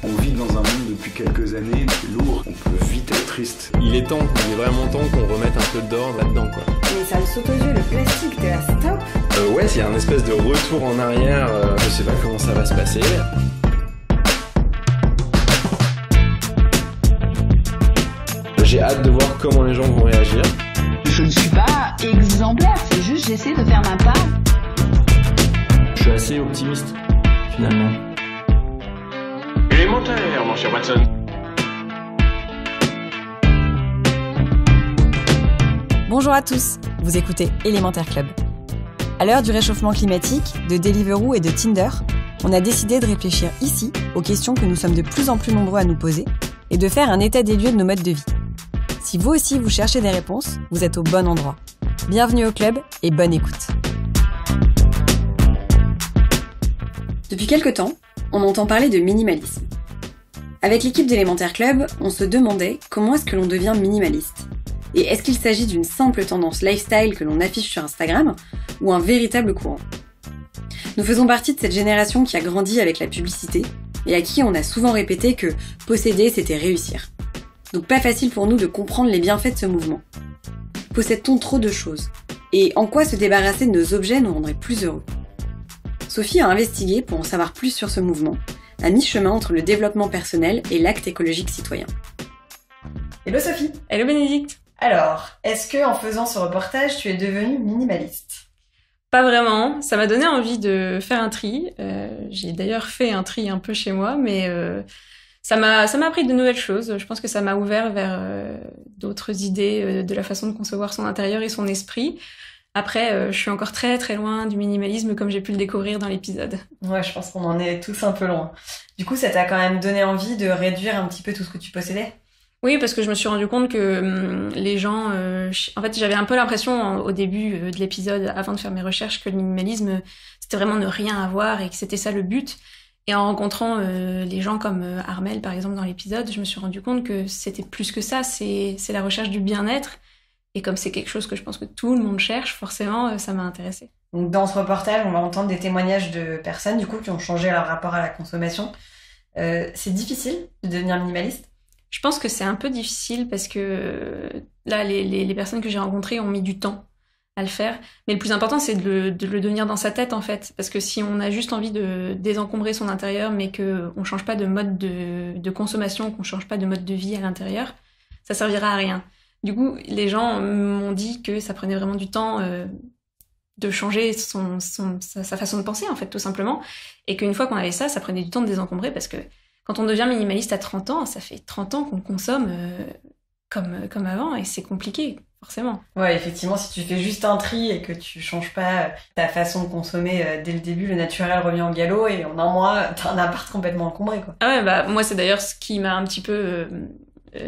On vit dans un monde depuis quelques années lourd, on peut vite être triste. Il est vraiment temps qu'on remette un peu d'ordre là-dedans, quoi. Mais ça me saute aux yeux, le plastique, t'es là, stop. Ouais, il y a un espèce de retour en arrière, je sais pas comment ça va se passer. J'ai hâte de voir comment les gens vont réagir. Je ne suis pas exemplaire, c'est juste j'essaie de faire ma part. Je suis assez optimiste, finalement. Élémentaire, mon cher Watson. Bonjour à tous, vous écoutez Élémentaire Club. À l'heure du réchauffement climatique, de Deliveroo et de Tinder, on a décidé de réfléchir ici aux questions que nous sommes de plus en plus nombreux à nous poser et de faire un état des lieux de nos modes de vie. Si vous aussi vous cherchez des réponses, vous êtes au bon endroit. Bienvenue au club et bonne écoute. Depuis quelque temps, on entend parler de minimalisme. Avec l'équipe d'Élémentaire Club, on se demandait comment est-ce que l'on devient minimaliste. Et est-ce qu'il s'agit d'une simple tendance lifestyle que l'on affiche sur Instagram ou un véritable courant ? Nous faisons partie de cette génération qui a grandi avec la publicité et à qui on a souvent répété que posséder c'était réussir. Donc pas facile pour nous de comprendre les bienfaits de ce mouvement. Possède-t-on trop de choses ? Et en quoi se débarrasser de nos objets nous rendrait plus heureux ? Sophie a investigué pour en savoir plus sur ce mouvement, à mi-chemin entre le développement personnel et l'acte écologique citoyen. Hello Sophie. Hello Bénédicte. Alors, est-ce que en faisant ce reportage, tu es devenue minimaliste ? Pas vraiment, ça m'a donné envie de faire un tri. J'ai d'ailleurs fait un tri un peu chez moi, mais ça m'a appris de nouvelles choses. Je pense que ça m'a ouvert vers d'autres idées de la façon de concevoir son intérieur et son esprit. Après, je suis encore très très loin du minimalisme comme j'ai pu le découvrir dans l'épisode. Ouais, je pense qu'on en est tous un peu loin. Du coup, ça t'a quand même donné envie de réduire un petit peu tout ce que tu possédais ? Oui, parce que je me suis rendu compte que les gens... en fait, j'avais un peu l'impression au début de l'épisode, avant de faire mes recherches, que le minimalisme, c'était vraiment ne rien avoir et que c'était ça le but. Et en rencontrant les gens comme Armel, par exemple, dans l'épisode, je me suis rendu compte que c'était plus que ça. C'est la recherche du bien-être. Et comme c'est quelque chose que je pense que tout le monde cherche, forcément, ça m'a intéressée. Donc, dans ce reportage, on va entendre des témoignages de personnes, du coup, qui ont changé leur rapport à la consommation. C'est difficile de devenir minimaliste ? Je pense que c'est un peu difficile parce que là, les personnes que j'ai rencontrées ont mis du temps à le faire. Mais le plus important, c'est de le devenir dans sa tête, en fait. Parce que si on a juste envie de désencombrer son intérieur, mais qu'on change pas de mode de consommation, qu'on change pas de mode de vie à l'intérieur, ça servira à rien. Du coup, les gens m'ont dit que ça prenait vraiment du temps de changer sa façon de penser, en fait, tout simplement. Et qu'une fois qu'on avait ça, ça prenait du temps de désencombrer parce que quand on devient minimaliste à 30 ans, ça fait 30 ans qu'on consomme comme avant et c'est compliqué, forcément. Ouais, effectivement, si tu fais juste un tri et que tu changes pas ta façon de consommer dès le début, le naturel revient au galop et en un mois, t'as un appart complètement encombré, quoi. Ah ouais, bah moi c'est d'ailleurs ce qui m'a un petit peu...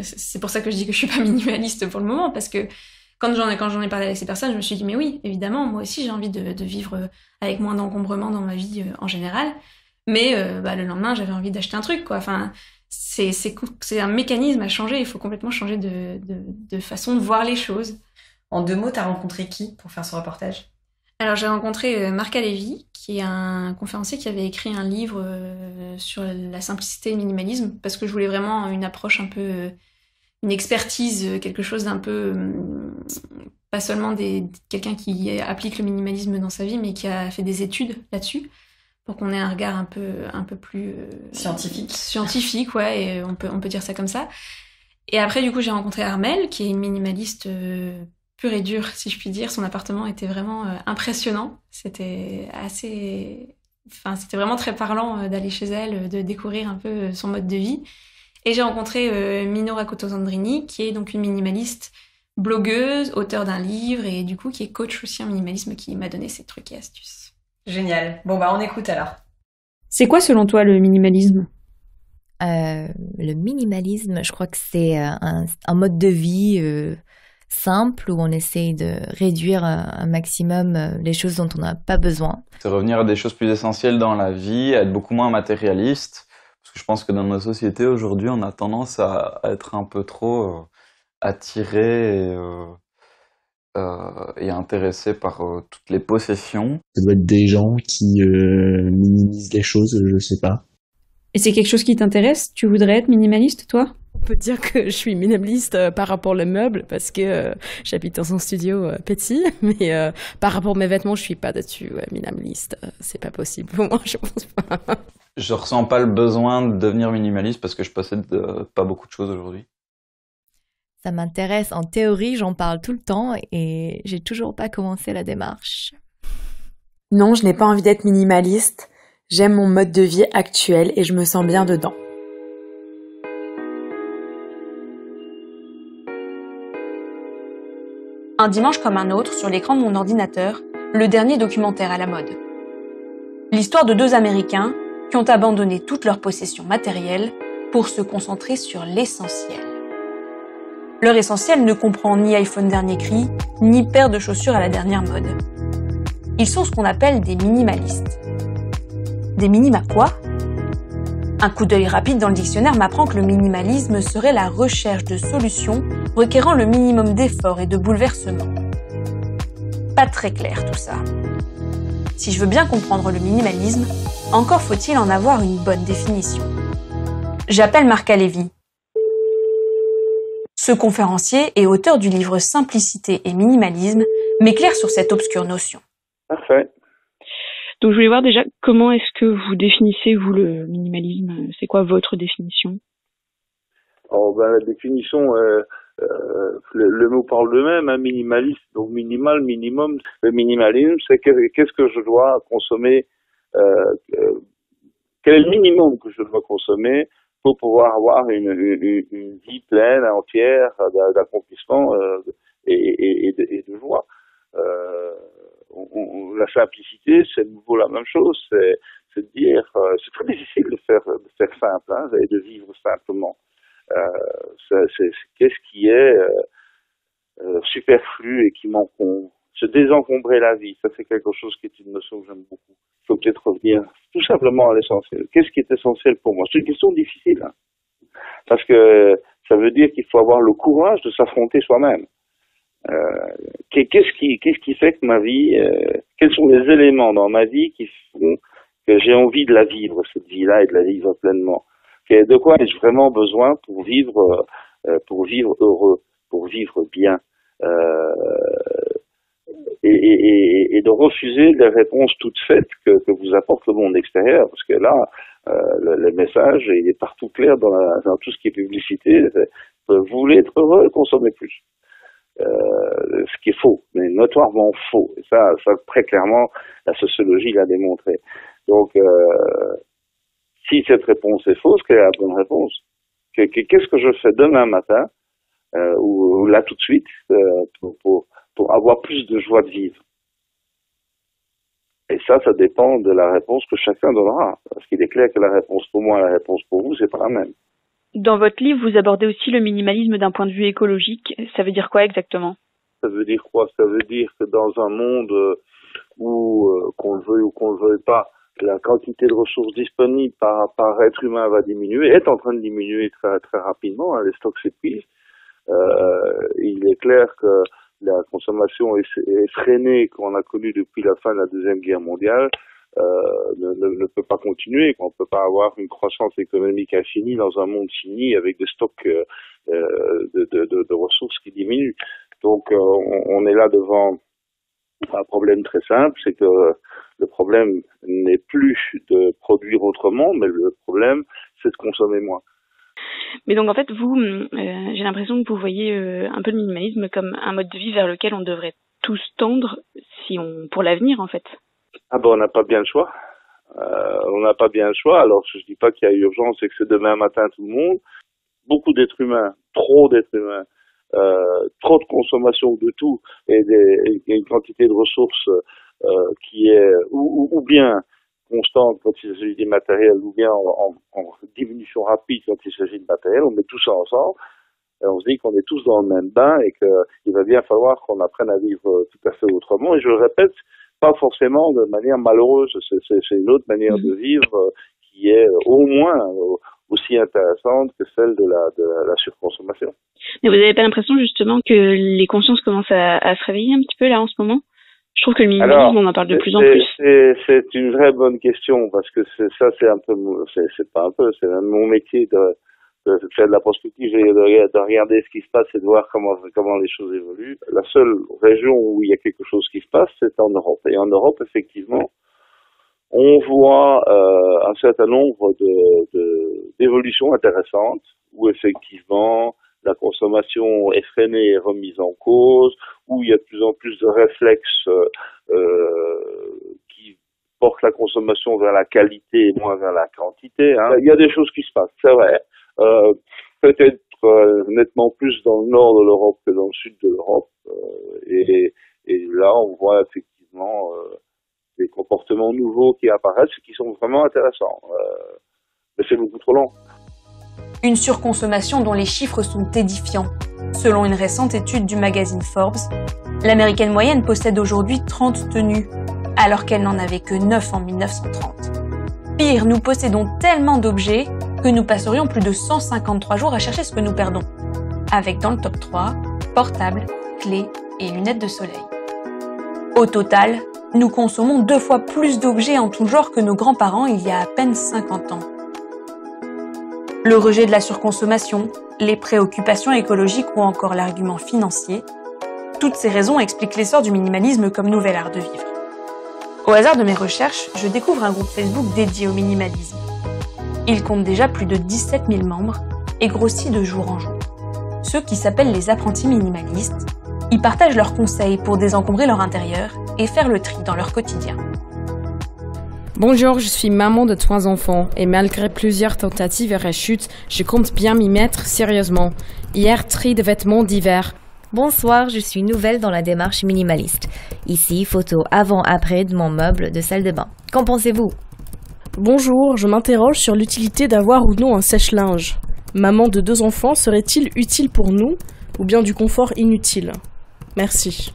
c'est pour ça que je dis que je suis pas minimaliste pour le moment, parce que quand j'en ai parlé avec ces personnes, je me suis dit mais oui, évidemment, moi aussi j'ai envie de vivre avec moins d'encombrement dans ma vie en général. Mais le lendemain, j'avais envie d'acheter un truc, quoi. Enfin, c'est un mécanisme à changer. Il faut complètement changer de façon de voir les choses. En 2 mots, t'as rencontré qui pour faire ce reportage ? Alors, j'ai rencontré Marc Alévi, qui est un conférencier qui avait écrit un livre sur la simplicité et le minimalisme, parce que je voulais vraiment une approche un peu... une expertise, quelque chose d'un peu... pas seulement quelqu'un qui applique le minimalisme dans sa vie, mais qui a fait des études là-dessus. Pour qu'on ait un regard un peu plus scientifique, ouais, et on peut dire ça comme ça. Et après, du coup, j'ai rencontré Armel, qui est une minimaliste pure et dure, si je puis dire. Son appartement était vraiment impressionnant. C'était vraiment très parlant d'aller chez elle, de découvrir un peu son mode de vie. Et j'ai rencontré Mino Rakoto-Zandrini, qui est donc une minimaliste blogueuse, auteure d'un livre, et du coup, qui est coach aussi en minimalisme, qui m'a donné ses trucs et astuces. Génial. Bon, on écoute alors. C'est quoi selon toi le minimalisme ? Le minimalisme, je crois que c'est un mode de vie simple où on essaye de réduire un maximum les choses dont on n'a pas besoin. C'est revenir à des choses plus essentielles dans la vie, à être beaucoup moins matérialiste. Parce que je pense que dans nos sociétés aujourd'hui, on a tendance à être un peu trop attiré et intéressé par toutes les possessions. Ça doit être des gens qui minimisent les choses, je sais pas. Et c'est quelque chose qui t'intéresse? Tu voudrais être minimaliste, toi? On peut dire que je suis minimaliste par rapport aux meubles parce que j'habite dans un studio petit, mais par rapport à mes vêtements, je suis pas dessus minimaliste. C'est pas possible pour moi, je pense pas. Je ressens pas le besoin de devenir minimaliste parce que je possède pas beaucoup de choses aujourd'hui. Ça m'intéresse. En théorie, j'en parle tout le temps et j'ai toujours pas commencé la démarche. Non, je n'ai pas envie d'être minimaliste. J'aime mon mode de vie actuel et je me sens bien dedans. Un dimanche comme un autre, sur l'écran de mon ordinateur, le dernier documentaire à la mode. L'histoire de 2 Américains qui ont abandonné toutes leurs possessions matérielles pour se concentrer sur l'essentiel. Leur essentiel ne comprend ni iPhone dernier cri, ni paire de chaussures à la dernière mode. Ils sont ce qu'on appelle des minimalistes. Des minimes à quoi ? Un coup d'œil rapide dans le dictionnaire m'apprend que le minimalisme serait la recherche de solutions requérant le minimum d'efforts et de bouleversements. Pas très clair tout ça. Si je veux bien comprendre le minimalisme, encore faut-il en avoir une bonne définition. J'appelle Marc Alévi. Ce conférencier et auteur du livre Simplicité et minimalisme m'éclaire sur cette obscure notion. Parfait. Donc je voulais voir déjà comment est-ce que vous définissez, vous, le minimalisme? C'est quoi votre définition? La définition, le mot parle de même, hein, minimaliste, donc minimal, minimum. Le minimalisme, c'est qu'est-ce que je dois consommer, quel est le minimum que je dois consommer pour pouvoir avoir une vie pleine, entière, d'accomplissement et de joie. La simplicité, c'est de nouveau la même chose, c'est de dire, c'est très difficile de faire simple, hein, et de vivre simplement. C'est qu'est-ce qui est superflu et qui m'encombre. Se désencombrer la vie, ça c'est quelque chose qui est une notion que j'aime beaucoup. Il faut peut-être revenir tout simplement à l'essentiel. Qu'est-ce qui est essentiel pour moi? C'est une question difficile, hein, parce que ça veut dire qu'il faut avoir le courage de s'affronter soi-même. Qu'est-ce qui fait que ma vie, quels sont les éléments dans ma vie qui font que j'ai envie de la vivre, cette vie-là, et de la vivre pleinement? De quoi ai-je vraiment besoin pour vivre heureux, pour vivre bien, et de refuser les réponses toutes faites que vous apporte le monde extérieur, parce que là, le message, il est partout clair dans tout ce qui est publicité. Vous voulez être heureux, consommez plus. Ce qui est faux, mais notoirement faux. Et ça très clairement, la sociologie l'a démontré. Donc, si cette réponse est fausse, quelle est la bonne réponse? Qu'est-ce que je fais demain matin, ou là tout de suite, pour avoir plus de joie de vivre? Et ça dépend de la réponse que chacun donnera. Parce qu'il est clair que la réponse pour moi et la réponse pour vous, c'est pas la même. Dans votre livre, vous abordez aussi le minimalisme d'un point de vue écologique. Ça veut dire quoi exactement? Ça veut dire quoi? Ça veut dire que dans un monde où, qu'on le veuille ou qu'on le veuille pas, la quantité de ressources disponibles par être humain va diminuer, est en train de diminuer très, très rapidement, hein, les stocks s'épuisent. Il est clair que la consommation effrénée qu'on a connue depuis la fin de la Deuxième Guerre mondiale ne peut pas continuer, qu'on ne peut pas avoir une croissance économique infinie dans un monde fini avec des stocks de ressources qui diminuent. Donc on est là devant un problème très simple, c'est que le problème n'est plus de produire autrement, mais le problème c'est de consommer moins. Mais donc en fait, vous, j'ai l'impression que vous voyez un peu le minimalisme comme un mode de vie vers lequel on devrait tous tendre pour l'avenir en fait. Ah ben on n'a pas bien le choix. On n'a pas bien le choix. Alors je dis pas qu'il y a urgence et que c'est demain matin tout le monde. Beaucoup d'êtres humains, trop d'êtres humains, trop de consommation de tout et une quantité de ressources qui est ou bien constante quand il s'agit des matériels ou bien en diminution rapide quand il s'agit de matériel. On met tout ça ensemble et on se dit qu'on est tous dans le même bain et qu'il va bien falloir qu'on apprenne à vivre tout à fait autrement. Et je le répète, pas forcément de manière malheureuse, c'est une autre manière de vivre qui est au moins aussi intéressante que celle de la surconsommation. Mais vous n'avez pas l'impression justement que les consciences commencent à se réveiller un petit peu là en ce moment? Je trouve que le minimalisme, on en parle de plus en plus. C'est une vraie bonne question parce que c'est un peu, c'est pas un peu, c'est même mon métier de faire de la prospective et de regarder ce qui se passe et de voir comment les choses évoluent. La seule région où il y a quelque chose qui se passe, c'est en Europe. Et en Europe, effectivement, on voit un certain nombre d'évolutions intéressantes où effectivement la consommation effrénée est remise en cause, où il y a de plus en plus de réflexes qui portent la consommation vers la qualité et moins vers la quantité. Hein. Il y a des choses qui se passent, c'est vrai. Peut-être nettement plus dans le nord de l'Europe que dans le sud de l'Europe. Et là, on voit effectivement des comportements nouveaux qui apparaissent et qui sont vraiment intéressants. Mais c'est beaucoup trop lent. Une surconsommation dont les chiffres sont édifiants. Selon une récente étude du magazine Forbes, l'américaine moyenne possède aujourd'hui 30 tenues, alors qu'elle n'en avait que 9 en 1930. Pire, nous possédons tellement d'objets que nous passerions plus de 153 jours à chercher ce que nous perdons. Avec dans le top 3, portables, clés et lunettes de soleil. Au total, nous consommons 2 fois plus d'objets en tout genre que nos grands-parents il y a à peine 50 ans. Le rejet de la surconsommation, les préoccupations écologiques ou encore l'argument financier, toutes ces raisons expliquent l'essor du minimalisme comme nouvel art de vivre. Au hasard de mes recherches, je découvre un groupe Facebook dédié au minimalisme. Il compte déjà plus de 17 000 membres et grossit de jour en jour. Ceux qui s'appellent les apprentis minimalistes, y partagent leurs conseils pour désencombrer leur intérieur et faire le tri dans leur quotidien. Bonjour, je suis maman de 3 enfants et malgré plusieurs tentatives et rechutes, je compte bien m'y mettre sérieusement. Hier, tri de vêtements d'hiver. Bonsoir, je suis nouvelle dans la démarche minimaliste. Ici, photo avant-après de mon meuble de salle de bain. Qu'en pensez-vous? Bonjour, je m'interroge sur l'utilité d'avoir ou non un sèche-linge. Maman de 2 enfants, serait-il utile pour nous ou bien du confort inutile? Merci.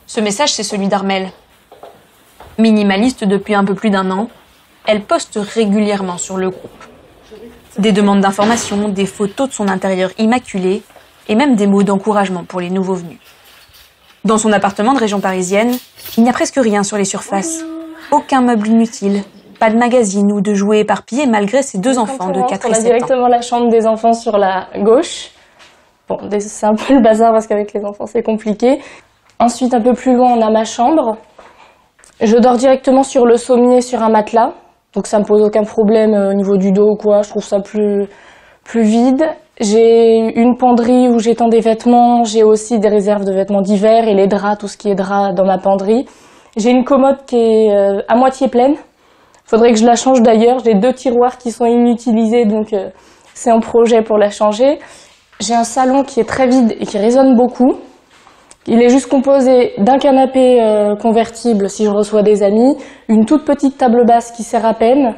Ce message, c'est celui d'Armelle. Minimaliste depuis un peu plus d'1 an, elle poste régulièrement sur le groupe. Des demandes d'informations, des photos de son intérieur immaculé et même des mots d'encouragement pour les nouveaux venus. Dans son appartement de région parisienne, il n'y a presque rien sur les surfaces. Aucun meuble inutile, pas de magazine ou de jouets éparpillés malgré ses 2 enfants de 4 et 7 ans. On a directement la chambre des enfants sur la gauche. Bon, c'est un peu le bazar parce qu'avec les enfants c'est compliqué. Ensuite, un peu plus loin, on a ma chambre. Je dors directement sur le sommier sur un matelas, donc ça me pose aucun problème au niveau du dos ou quoi, je trouve ça plus vide. J'ai une penderie où j'étends des vêtements, j'ai aussi des réserves de vêtements d'hiver et les draps, tout ce qui est draps dans ma penderie. J'ai une commode qui est à moitié pleine, faudrait que je la change d'ailleurs, j'ai 2 tiroirs qui sont inutilisés donc c'est en projet pour la changer. J'ai un salon qui est très vide et qui résonne beaucoup. Il est juste composé d'un canapé convertible si je reçois des amis, une toute petite table basse qui sert à peine.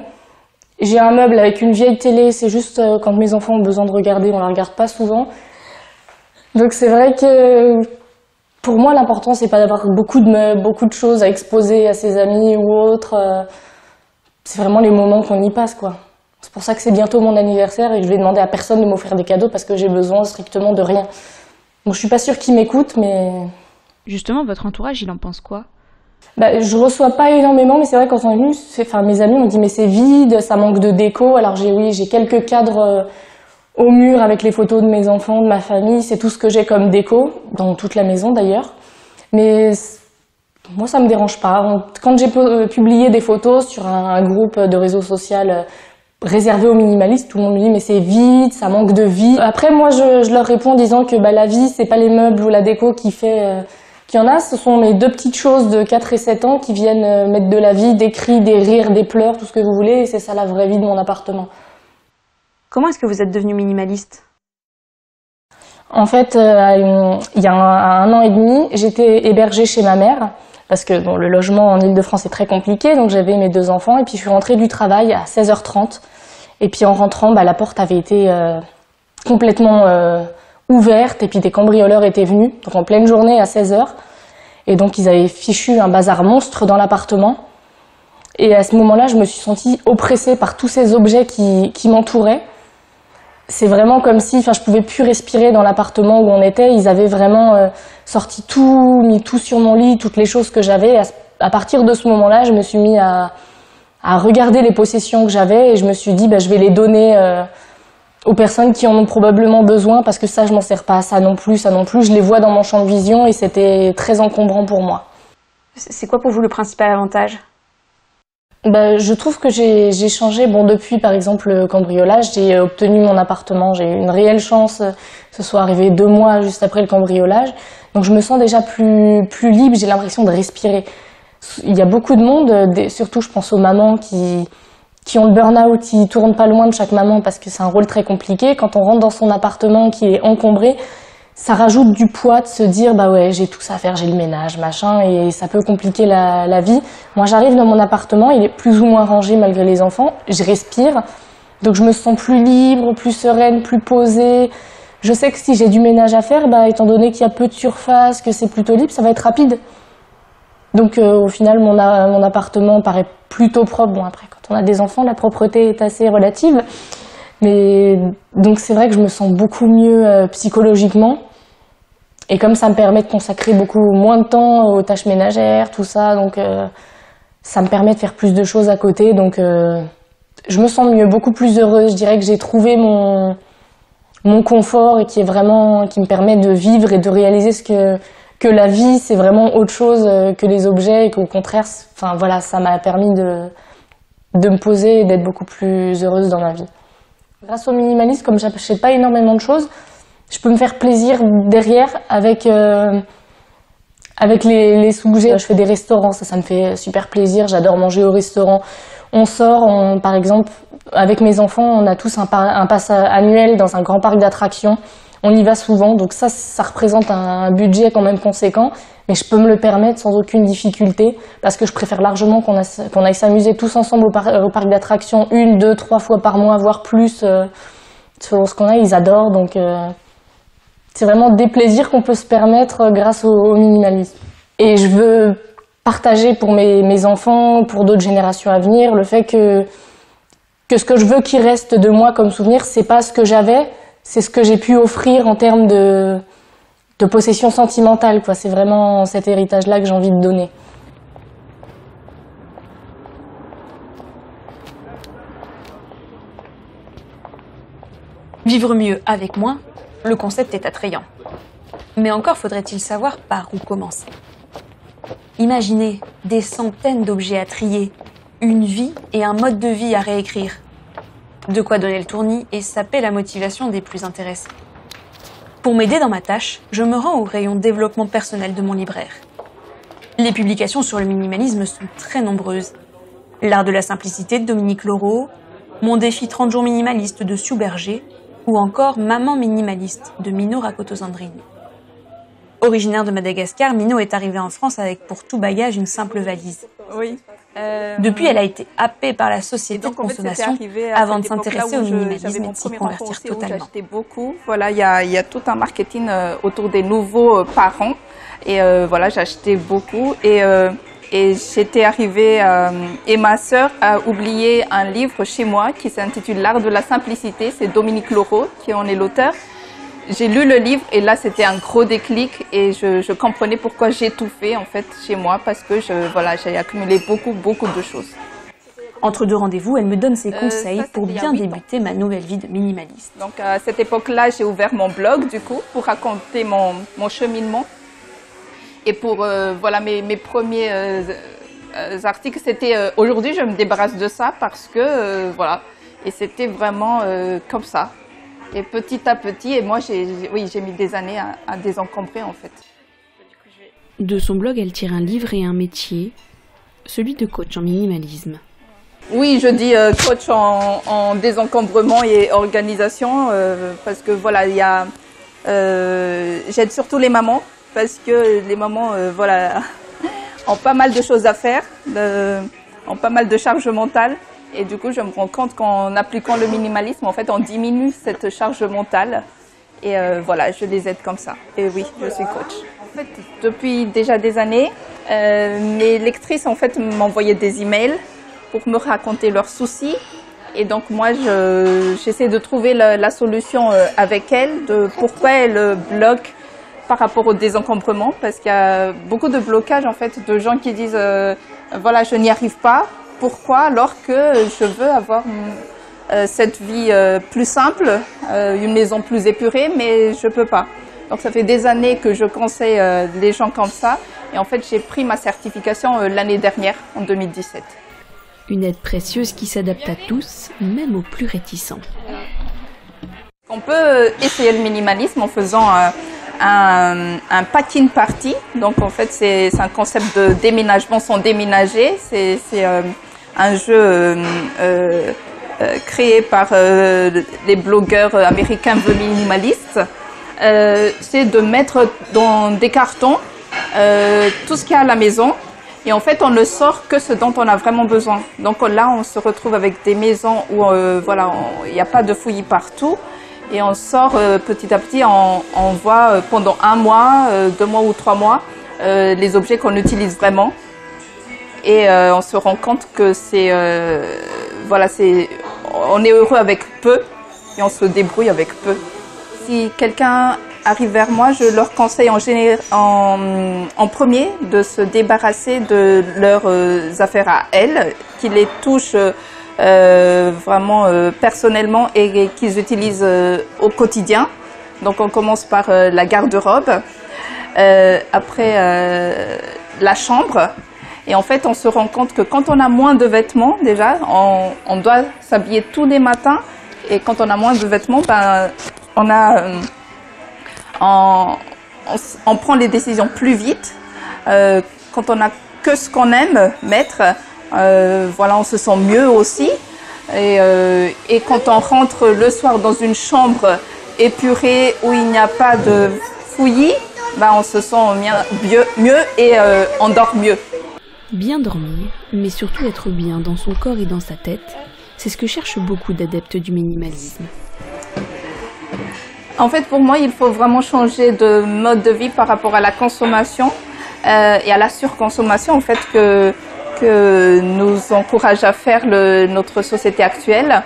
J'ai un meuble avec une vieille télé, c'est juste quand mes enfants ont besoin de regarder, on la regarde pas souvent. Donc c'est vrai que pour moi l'important c'est pas d'avoir beaucoup de meubles, beaucoup de choses à exposer à ses amis ou autres. C'est vraiment les moments qu'on y passe quoi. C'est pour ça que c'est bientôt mon anniversaire et que je vais demander à personne de m'offrir des cadeaux parce que j'ai besoin strictement de rien. Bon, je suis pas sûre qu'ils m'écoutent, mais... Justement, votre entourage, il en pense quoi? Je reçois pas énormément, mais c'est vrai quand on est venu, mes amis m'ont dit mais c'est vide, ça manque de déco. Alors j'ai quelques cadres au mur avec les photos de mes enfants, de ma famille, c'est tout ce que j'ai comme déco, dans toute la maison d'ailleurs. Mais moi ça me dérange pas. Quand j'ai publié des photos sur un groupe de réseau social réservé aux minimalistes, tout le monde me dit mais c'est vide, ça manque de vie. Après moi je leur réponds en disant que la vie c'est pas les meubles ou la déco qui fait qu'il y en a, ce sont mes 2 petites choses de 4 et 7 ans qui viennent mettre de la vie, des cris, des rires, des pleurs, tout ce que vous voulez, et c'est ça la vraie vie de mon appartement. Comment est-ce que vous êtes devenu minimaliste? En fait, il y a 1 an et demi, j'étais hébergée chez ma mère. Parce que bon, le logement en Ile-de-France est très compliqué, donc j'avais mes 2 enfants, et puis je suis rentrée du travail à 16h30. Et puis en rentrant, la porte avait été complètement ouverte, et puis des cambrioleurs étaient venus, donc en pleine journée à 16h. Et donc ils avaient fichu un bazar monstre dans l'appartement. Et à ce moment-là, je me suis sentie oppressée par tous ces objets qui m'entouraient. C'est vraiment comme si je pouvais plus respirer dans l'appartement où on était. Ils avaient vraiment sorti tout, mis tout sur mon lit, toutes les choses que j'avais. À partir de ce moment-là, je me suis mis à regarder les possessions que j'avais et je me suis dit, je vais les donner aux personnes qui en ont probablement besoin parce que ça, je m'en sers pas, ça non plus. Je les vois dans mon champ de vision et c'était très encombrant pour moi. C'est quoi pour vous le principal avantage ? Je trouve que j'ai changé. Depuis, par exemple, le cambriolage, j'ai obtenu mon appartement. J'ai eu une réelle chance que ce soit arrivé 2 mois juste après le cambriolage. Donc je me sens déjà plus libre, j'ai l'impression de respirer. Il y a beaucoup de monde, surtout je pense aux mamans qui ont le burn-out, qui tournent pas loin de chaque maman parce que c'est un rôle très compliqué. Quand on rentre dans son appartement qui est encombré, ça rajoute du poids de se dire ouais, j'ai tout ça à faire, j'ai le ménage, machin, et ça peut compliquer la vie. Moi, j'arrive dans mon appartement, il est plus ou moins rangé malgré les enfants, je respire, donc je me sens plus libre, plus sereine, plus posée. Je sais que si j'ai du ménage à faire, étant donné qu'il y a peu de surface, que c'est plutôt libre, ça va être rapide. Donc au final, mon appartement paraît plutôt propre. Bon, après, quand on a des enfants, la propreté est assez relative. Mais donc c'est vrai que je me sens beaucoup mieux psychologiquement. Et comme ça me permet de consacrer beaucoup moins de temps aux tâches ménagères, tout ça, donc ça me permet de faire plus de choses à côté. Donc je me sens mieux, beaucoup plus heureuse. Je dirais que j'ai trouvé mon confort et qui me permet de vivre et de réaliser que la vie, c'est vraiment autre chose que les objets et qu'au contraire, ça m'a permis de me poser et d'être beaucoup plus heureuse dans ma vie. Grâce au minimalisme, comme je n'achète pas énormément de choses, je peux me faire plaisir derrière avec les sous que j'ai. Je fais des restaurants, ça me fait super plaisir, j'adore manger au restaurant. On sort, par exemple, avec mes enfants, on a tous un pass annuel dans un grand parc d'attractions. On y va souvent, donc ça représente un budget quand même conséquent, mais je peux me le permettre sans aucune difficulté, parce que je préfère largement qu'on aille s'amuser tous ensemble au parc d'attractions 1, 2, 3 fois par mois, voire plus, selon ce qu'on a, ils adorent, donc c'est vraiment des plaisirs qu'on peut se permettre grâce au minimalisme. Et je veux partager pour mes enfants, pour d'autres générations à venir, le fait que ce que je veux qu'il reste de moi comme souvenir, c'est pas ce que j'avais, c'est ce que j'ai pu offrir en termes de possession sentimentale, quoi. C'est vraiment cet héritage-là que j'ai envie de donner. Vivre mieux avec moins, le concept est attrayant. Mais encore faudrait-il savoir par où commencer. Imaginez des centaines d'objets à trier, une vie et un mode de vie à réécrire. De quoi donner le tournis et saper la motivation des plus intéressés. Pour m'aider dans ma tâche, je me rends au rayon développement personnel de mon libraire. Les publications sur le minimalisme sont très nombreuses. L'art de la simplicité de Dominique Laureau, Mon défi 30 jours minimaliste de Sue Berger, ou encore Maman minimaliste de Mino Rakoto-Sandrine. Originaire de Madagascar, Mino est arrivée en France avec pour tout bagage une simple valise. Oui. Depuis, elle a été happée par la société de consommation avant de s'intéresser au minimalisme et de s'y convertir totalement. Beaucoup. Voilà, il y a tout un marketing autour des nouveaux parents. Et voilà, j'ai acheté beaucoup. Et j'étais arrivée, et ma sœur a oublié un livre chez moi qui s'intitule L'art de la simplicité. C'est Dominique Laureau qui en est l'auteur. J'ai lu le livre et là c'était un gros déclic et je comprenais pourquoi j'étouffais en fait chez moi parce que j'ai accumulé beaucoup de choses. Entre deux rendez-vous, elle me donne ses conseils pour bien débuter ma nouvelle vie de minimaliste. Donc à cette époque-là, j'ai ouvert mon blog du coup pour raconter mon cheminement et pour mes premiers articles c'était aujourd'hui je me débarrasse de ça parce que et c'était vraiment comme ça. Et petit à petit, et moi j'ai mis des années à désencombrer en fait. De son blog, elle tire un livre et un métier, celui de coach en minimalisme. Oui, je dis coach en désencombrement et organisation parce que voilà, j'aide surtout les mamans parce que les mamans ont pas mal de choses à faire, ont pas mal de charges mentales. Et du coup, je me rends compte qu'en appliquant le minimalisme, en fait, on diminue cette charge mentale. Et je les aide comme ça. Et oui, je suis coach. En fait, depuis déjà des années, mes lectrices, en fait, m'envoyaient des emails pour me raconter leurs soucis. Et donc, moi, j'essaie de trouver la solution avec elles, de pourquoi elles bloquent par rapport au désencombrement, parce qu'il y a beaucoup de blocages en fait de gens qui disent voilà, je n'y arrive pas. Pourquoi alors que je veux avoir cette vie plus simple, une maison plus épurée, mais je peux pas. Donc ça fait des années que je conseille les gens comme ça. Et en fait, j'ai pris ma certification l'année dernière, en 2017. Une aide précieuse qui s'adapte à tous, même aux plus réticents. On peut essayer le minimalisme en faisant un pack-in party. Donc en fait, c'est un concept de déménagement sans déménager. C'est un jeu créé par les blogueurs américains The Minimalists. C'est de mettre dans des cartons tout ce qu'il y a à la maison. Et en fait, on ne sort que ce dont on a vraiment besoin. Donc là, on se retrouve avec des maisons où voilà, il n'y a pas de fouillis partout. Et on sort petit à petit, on voit pendant 1 mois, 2 mois ou 3 mois, les objets qu'on utilise vraiment. Et on se rend compte que voilà, on est heureux avec peu et on se débrouille avec peu. Si quelqu'un arrive vers moi, je leur conseille en premier de se débarrasser de leurs affaires à elles, qui les touchent vraiment personnellement et qu'ils utilisent au quotidien. Donc on commence par la garde-robe, après la chambre. Et en fait, on se rend compte que quand on a moins de vêtements, déjà, on doit s'habiller tous les matins. Et quand on a moins de vêtements, ben, on prend les décisions plus vite. Quand on n'a que ce qu'on aime mettre, voilà, on se sent mieux aussi. Et quand on rentre le soir dans une chambre épurée où il n'y a pas de fouillis, ben, on se sent mieux et on dort mieux. Bien dormir, mais surtout être bien dans son corps et dans sa tête, c'est ce que cherchent beaucoup d'adeptes du minimalisme. En fait, pour moi, il faut vraiment changer de mode de vie par rapport à la consommation et à la surconsommation, en fait, que nous encourage à faire notre société actuelle,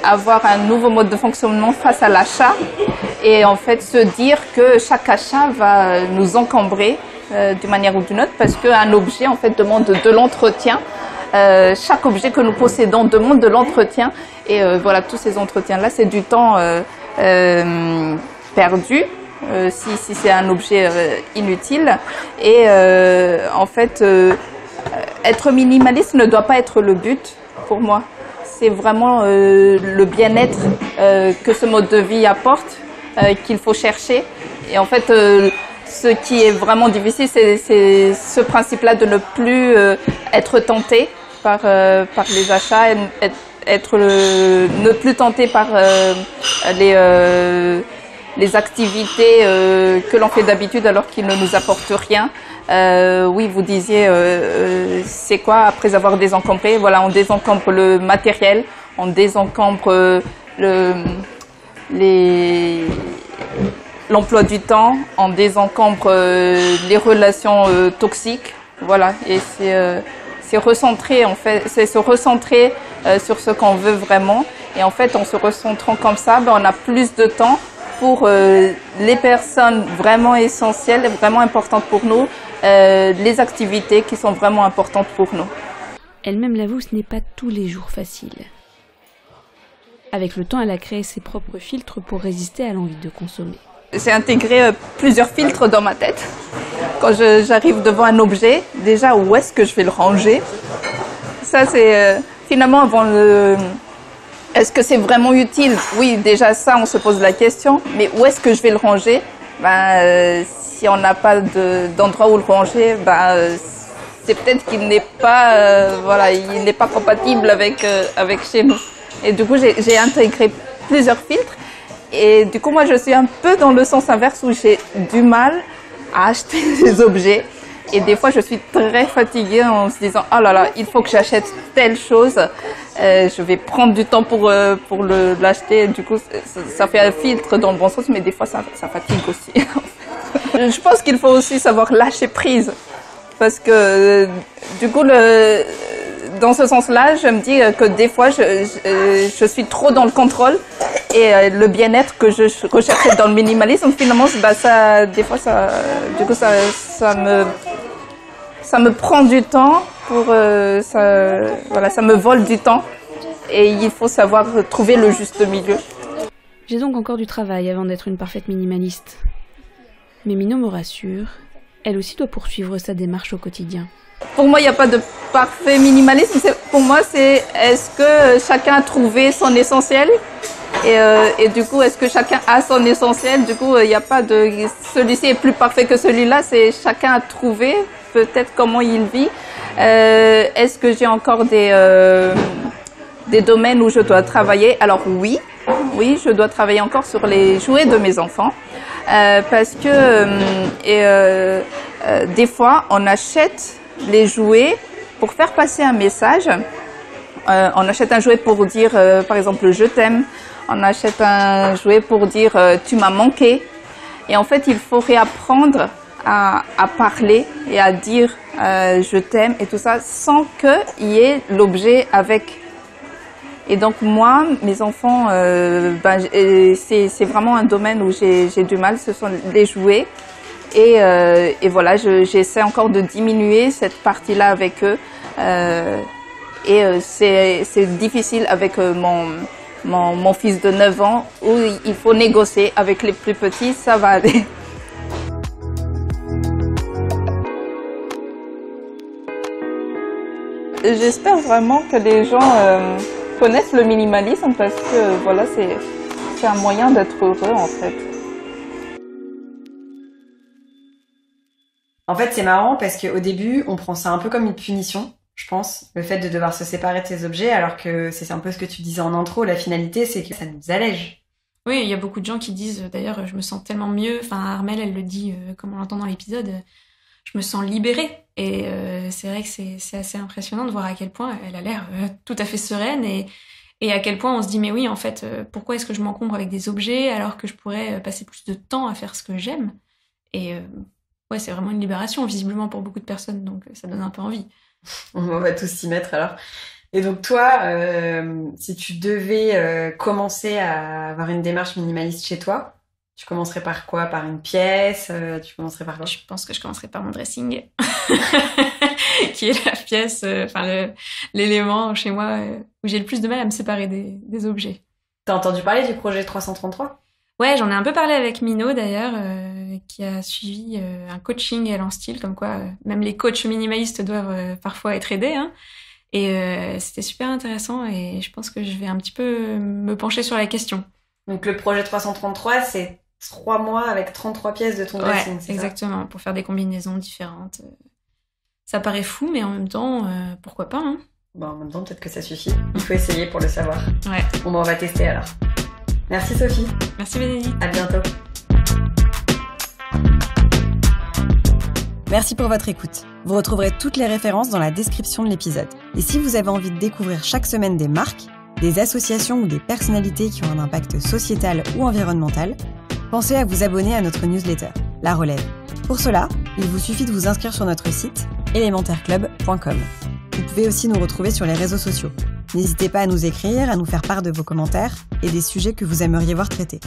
avoir un nouveau mode de fonctionnement face à l'achat et en fait se dire que chaque achat va nous encombrer d'une manière ou d'une autre, parce qu'un objet en fait demande de l'entretien. Chaque objet que nous possédons demande de l'entretien et voilà, tous ces entretiens-là, c'est du temps perdu si c'est un objet inutile. Et en fait, être minimaliste ne doit pas être le but pour moi. C'est vraiment le bien-être que ce mode de vie apporte qu'il faut chercher. Et en fait, ce qui est vraiment difficile, c'est ce principe-là de ne plus être tenté par les achats, ne plus tenté par les activités que l'on fait d'habitude alors qu'ils ne nous apportent rien. Oui, vous disiez, c'est quoi après avoir désencombré? Voilà, on désencombre le matériel, on désencombre l'emploi du temps, on désencombre les relations toxiques, voilà, et c'est recentrer en fait, c'est se recentrer sur ce qu'on veut vraiment, et en fait en se recentrant comme ça, ben, on a plus de temps pour les personnes vraiment essentielles, vraiment importantes pour nous, les activités qui sont vraiment importantes pour nous. Elle-même l'avoue, ce n'est pas tous les jours facile. Avec le temps, elle a créé ses propres filtres pour résister à l'envie de consommer. J'ai intégré plusieurs filtres dans ma tête. Quand j'arrive devant un objet, déjà où est-ce que je vais le ranger? Ça c'est finalement avant le... Est-ce que c'est vraiment utile? Oui, déjà ça on se pose la question, mais où est-ce que je vais le ranger? Ben, si on n'a pas d'endroit où le ranger, ben, c'est peut-être qu'il n'est pas, voilà, il n'est pas compatible avec chez nous. Et du coup j'ai intégré plusieurs filtres. Et du coup, moi, je suis un peu dans le sens inverse où j'ai du mal à acheter des objets. Et des fois, je suis très fatiguée en se disant « Oh là là, il faut que j'achète telle chose. Je vais prendre du temps pour l'acheter. » Du coup, ça fait un filtre dans le bon sens, mais des fois, ça fatigue aussi. Je pense qu'il faut aussi savoir lâcher prise. Parce que du coup, dans ce sens-là, je me dis que des fois, je suis trop dans le contrôle. Et le bien-être que je recherchais dans le minimalisme, finalement, des fois, ça me prend du temps ça me vole du temps. Et il faut savoir trouver le juste milieu. J'ai donc encore du travail avant d'être une parfaite minimaliste. Mais Minot me rassure, elle aussi doit poursuivre sa démarche au quotidien. Pour moi, il n'y a pas de parfait minimalisme. Pour moi, c'est est-ce que chacun a trouvé son essentiel et du coup, est-ce que chacun a son essentiel? Du coup, il n'y a pas de celui-ci est plus parfait que celui-là. C'est chacun a trouvé peut-être comment il vit. Est-ce que j'ai encore des domaines où je dois travailler? Alors oui, je dois travailler encore sur les jouets de mes enfants parce que des fois, on achète les jouets pour faire passer un message. On achète un jouet pour dire, par exemple, je t'aime. On achète un jouet pour dire, tu m'as manqué. Et en fait, il faut réapprendre à parler et à dire, je t'aime et tout ça, sans qu'il y ait l'objet avec. Et donc moi, mes enfants, c'est vraiment un domaine où j'ai du mal, ce sont les jouets. Et voilà, j'essaie encore de diminuer cette partie-là avec eux. C'est difficile avec mon fils de 9 ans où il faut négocier. Avec les plus petits, ça va aller. J'espère vraiment que les gens connaissent le minimalisme parce que voilà, c'est un moyen d'être heureux en fait. En fait, c'est marrant parce qu'au début, on prend ça un peu comme une punition, je pense, le fait de devoir se séparer de ses objets, alors que c'est un peu ce que tu disais en intro, la finalité, c'est que ça nous allège. Oui, il y a beaucoup de gens qui disent, d'ailleurs, je me sens tellement mieux, enfin, Armelle, elle le dit, comme on l'entend dans l'épisode, je me sens libérée. Et c'est vrai que c'est assez impressionnant de voir à quel point elle a l'air tout à fait sereine et à quel point on se dit, mais oui, en fait, pourquoi est-ce que je m'encombre avec des objets alors que je pourrais passer plus de temps à faire ce que j'aime? Et ouais, c'est vraiment une libération, visiblement, pour beaucoup de personnes, donc ça donne un peu envie. On va tous s'y mettre, alors. Et donc, toi, si tu devais commencer à avoir une démarche minimaliste chez toi, tu commencerais par quoi? Par une pièce? Tu commencerais par quoi? Je pense que je commencerais par mon dressing, qui est la pièce, l'élément chez moi où j'ai le plus de mal à me séparer des objets. T'as entendu parler du projet 333? Ouais, j'en ai un peu parlé avec Minot d'ailleurs, qui a suivi un coaching à l'en-style, comme quoi même les coachs minimalistes doivent parfois être aidés. Hein. Et c'était super intéressant et je pense que je vais un petit peu me pencher sur la question. Donc le projet 333, c'est 3 mois avec 33 pièces de ton dressing, c'est exactement, ça, pour faire des combinaisons différentes. Ça paraît fou, mais en même temps, pourquoi pas, hein. Bon, en même temps, peut-être que ça suffit. Il faut essayer pour le savoir. Ouais. Bon, on va tester alors. Merci Sophie. Merci Bénédicte. À bientôt. Merci pour votre écoute. Vous retrouverez toutes les références dans la description de l'épisode. Et si vous avez envie de découvrir chaque semaine des marques, des associations ou des personnalités qui ont un impact sociétal ou environnemental, pensez à vous abonner à notre newsletter, La Relève. Pour cela, il vous suffit de vous inscrire sur notre site elementairclub.com. Vous pouvez aussi nous retrouver sur les réseaux sociaux. N'hésitez pas à nous écrire, à nous faire part de vos commentaires et des sujets que vous aimeriez voir traités.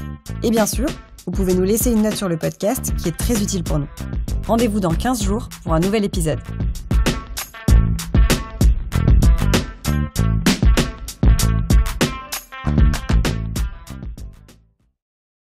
Et bien sûr, vous pouvez nous laisser une note sur le podcast qui est très utile pour nous. Rendez-vous dans 15 jours pour un nouvel épisode.